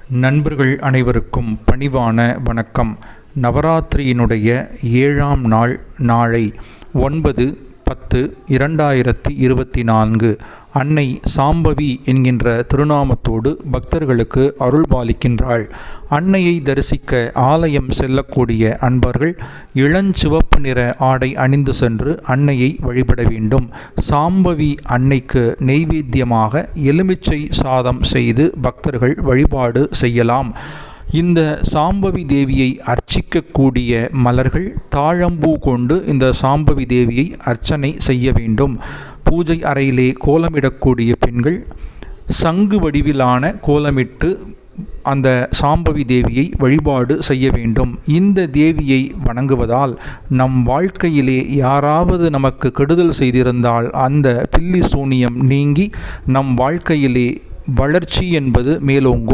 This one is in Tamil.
நண்பர்கள் அனைவருக்கும் பணிவான வணக்கம். நவராத்திரியினுடைய 7ஆம் நாள் நாளை 9/10/2024 அன்னை சாம்பவி என்கின்ற திருநாமத்தோடு பக்தர்களுக்கு அருள் பாலிக்கின்றாள். அன்னையை தரிசிக்க ஆலயம் செல்லக்கூடிய அன்பர்கள் இளஞ்சிவப்பு நிற ஆடை அணிந்து சென்று அன்னையை வழிபட வேண்டும். சாம்பவி அன்னைக்கு நெய்வேத்தியமாக எலுமிச்சை சாதம் செய்து பக்தர்கள் வழிபாடு செய்யலாம். இந்த சாம்பவி தேவியை அர்ச்சிக்கக்கூடிய மலர்கள் தாழம்பூ கொண்டு இந்த சாம்பவி தேவியை அர்ச்சனை செய்ய வேண்டும். பூஜை அறையிலே கோலமிடக்கூடிய பெண்கள் சங்கு வடிவிலான கோலமிட்டு அந்த சாம்பவி தேவியை வழிபாடு செய்ய வேண்டும். இந்த தேவியை வணங்குவதால் நம் வாழ்க்கையிலே யாராவது நமக்கு கெடுதல் செய்திருந்தால் அந்த பில்லி சூனியம் நீங்கி நம் வாழ்க்கையிலே வளர்ச்சி என்பது மேலோங்கும்.